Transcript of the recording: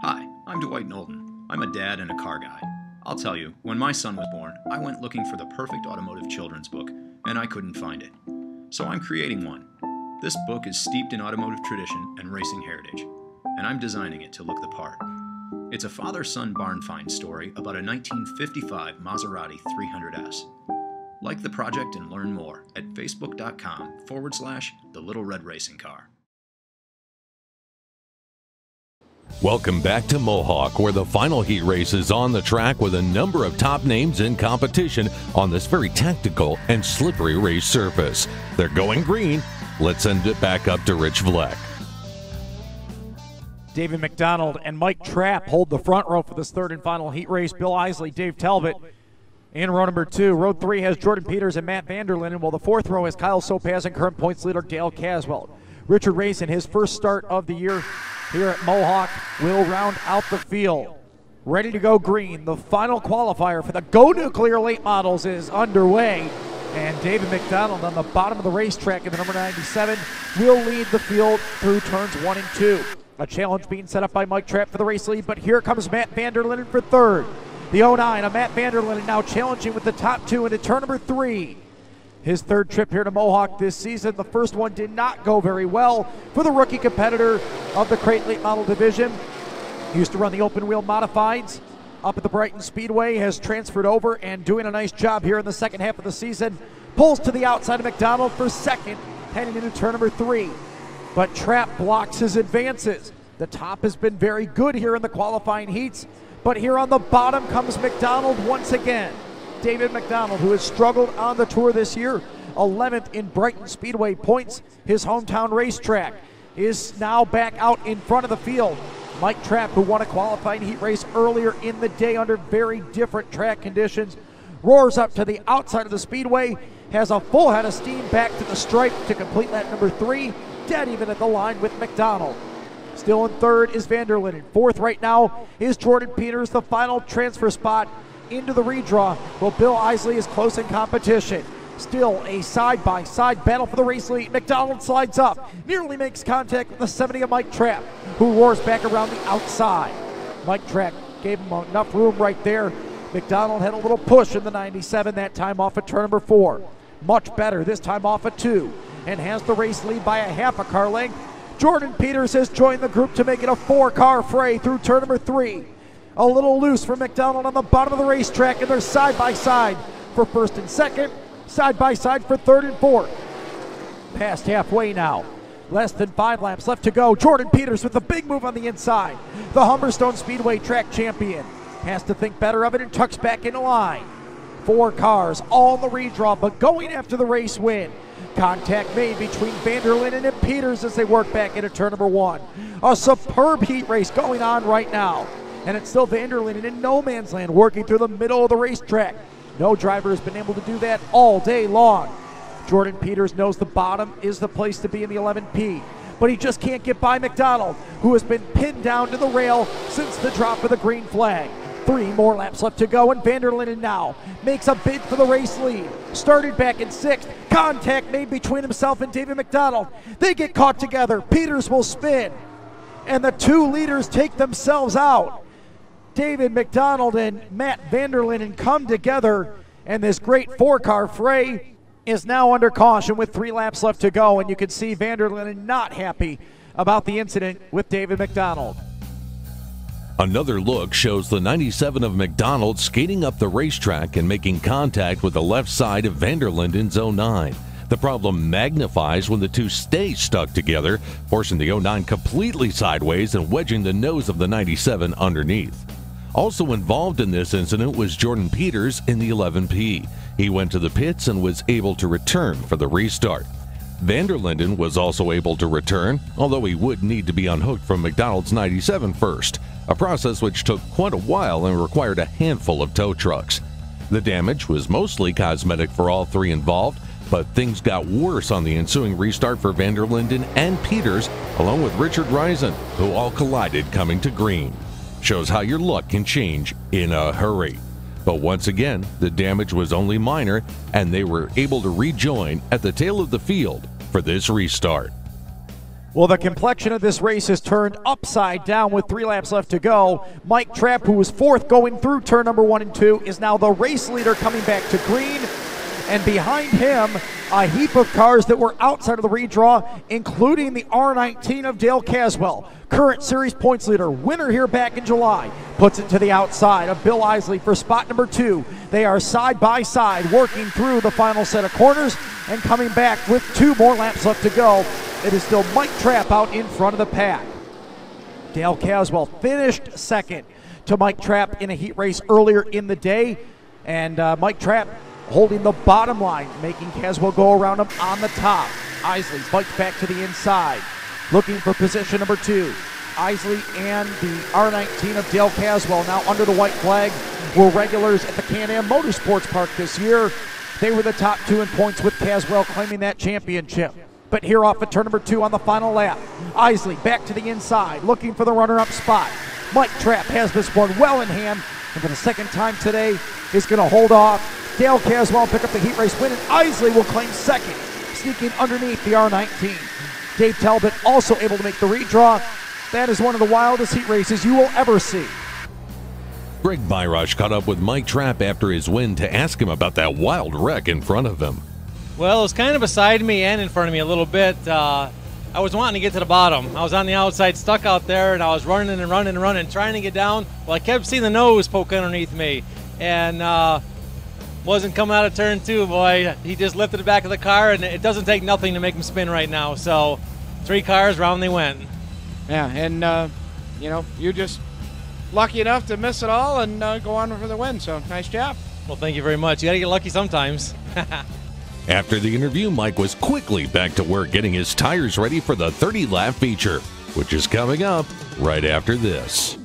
Hi, I'm Dwight Knowlton. I'm a dad and a car guy. I'll tell you, when my son was born, I went looking for the perfect automotive children's book, and I couldn't find it. So I'm creating one. This book is steeped in automotive tradition and racing heritage, and I'm designing it to look the part. It's a father-son barn find story about a 1955 Maserati 300S. Like the project and learn more at facebook.com/The Little Red Racing Car. Welcome back to Mohawk, where the final heat race is on the track with a number of top names in competition on this very tactical and slippery race surface. They're going green. Let's send it back up to Rich Vleck. David McDonald and Mike Trapp hold the front row for this third and final heat race. Bill Isley, Dave Talbot in row number 2. Row 3 has Jordan Peters and Matt Vanderlinden, while the fourth row has Kyle Sopaz and current points leader Dale Caswell. Richard Race, in his first start of the year here at Mohawk, will round out the field. Ready to go green. The final qualifier for the Go Nuclear late models is underway. And David McDonald on the bottom of the racetrack in the number 97 will lead the field through turns 1 and 2. A challenge being set up by Mike Trapp for the race lead, but here comes Matt Vanderlinden for third. The 09 of Matt Vanderlinden now challenging with the top 2 into turn number 3. His third trip here to Mohawk this season. The first one did not go very well for the rookie competitor of the Crate Late Model Division. He used to run the open wheel modifieds up at the Brighton Speedway, has transferred over and doing a nice job here in the second half of the season. Pulls to the outside of McDonald for second, heading into turn number 3. But Trapp blocks his advances. The top has been very good here in the qualifying heats, but here on the bottom comes McDonald once again. David McDonald, who has struggled on the tour this year, 11th in Brighton Speedway points, his hometown racetrack, is now back out in front of the field. Mike Trapp, who won a qualifying heat race earlier in the day under very different track conditions, roars up to the outside of the speedway, has a full head of steam back to the stripe to complete lap number 3, dead even at the line with McDonald. Still in third is Vanderlinden. Fourth right now is Jordan Peters, the final transfer spot into the redraw. Well, Bill Isley is close in competition. Still a side-by-side battle for the race lead. McDonald slides up, nearly makes contact with the 70 of Mike Trapp, who roars back around the outside. Mike Trapp gave him enough room right there. McDonald had a little push in the 97, that time off at turn number 4. Much better, this time off at 2, and has the race lead by a half a car length. Jordan Peters has joined the group to make it a 4-car fray through turn number 3. A little loose for McDonald on the bottom of the racetrack, and they're side-by-side for first and second, side-by-side for third and fourth. Past halfway now. Less than 5 laps left to go. Jordan Peters with the big move on the inside. The Humberstone Speedway track champion has to think better of it and tucks back into line. 4 cars, all in the redraw, but going after the race win. Contact made between Vanderlinden and Peters as they work back into turn number 1. A superb heat race going on right now. And it's still Vanderlinden in no man's land working through the middle of the racetrack. No driver has been able to do that all day long. Jordan Peters knows the bottom is the place to be in the 11P, but he just can't get by McDonald, who has been pinned down to the rail since the drop of the green flag. 3 more laps left to go, and Vanderlinden now makes a bid for the race lead. Started back in 6th. Contact made between himself and David McDonald. They get caught together. Peters will spin, and the 2 leaders take themselves out. David McDonald and Matt Vanderlinden come together, and this great 4-car fray is now under caution with 3 laps left to go, and you can see Vanderlinden not happy about the incident with David McDonald. Another look shows the 97 of McDonald skating up the racetrack and making contact with the left side of Vanderlinden's 09. The problem magnifies when the 2 stay stuck together, forcing the 09 completely sideways and wedging the nose of the 97 underneath. Also involved in this incident was Jordan Peters in the 11P. He went to the pits and was able to return for the restart. Vanderlinden was also able to return, although he would need to be unhooked from McDonald's 97 first, a process which took quite a while and required a handful of tow trucks. The damage was mostly cosmetic for all 3 involved, but things got worse on the ensuing restart for Vanderlinden and Peters, along with Richard Risen, who all collided coming to green. Shows how your luck can change in a hurry. But once again, the damage was only minor, and they were able to rejoin at the tail of the field for this restart. Well, the complexion of this race has turned upside down with 3 laps left to go. Mike Trapp, who was 4th going through turn number 1 and 2, is now the race leader coming back to green. And behind him, a heap of cars that were outside of the redraw, including the R19 of Dale Caswell, current series points leader, winner here back in July, puts it to the outside of Bill Isley for spot number 2. They are side by side working through the final set of corners and coming back with 2 more laps left to go. It is still Mike Trapp out in front of the pack. Dale Caswell finished 2nd to Mike Trapp in a heat race earlier in the day, and Mike Trapp holding the bottom line, making Caswell go around him on the top. Isley bites back to the inside, looking for position number 2. Isley and the R19 of Dale Caswell, now under the white flag, were regulars at the Can-Am Motorsports Park this year. They were the top 2 in points, with Caswell claiming that championship. But here off at turn number 2 on the final lap, Isley back to the inside, looking for the runner-up spot. Mike Trapp has this one well in hand, and for the 2nd time today is going to hold off. Dale Caswell pick up the heat race win, and Isley will claim 2nd, sneaking underneath the R19. Dave Talbot also able to make the redraw. That is one of the wildest heat races you will ever see. Greg Byrush caught up with Mike Trapp after his win to ask him about that wild wreck in front of him. Well, it was kind of beside me and in front of me a little bit. I was wanting to get to the bottom. I was on the outside, stuck out there, and I was running and running and running, trying to get down. Well, I kept seeing the nose poke underneath me, and wasn't coming out of turn 2, boy. He just lifted the back of the car, and it doesn't take nothing to make him spin right now. So 3 cars, round they went. Yeah, and, you know, you're just lucky enough to miss it all and go on for the win. So nice job. Well, thank you very much. You got to get lucky sometimes. After the interview, Mike was quickly back to work getting his tires ready for the 30-lap feature, which is coming up right after this.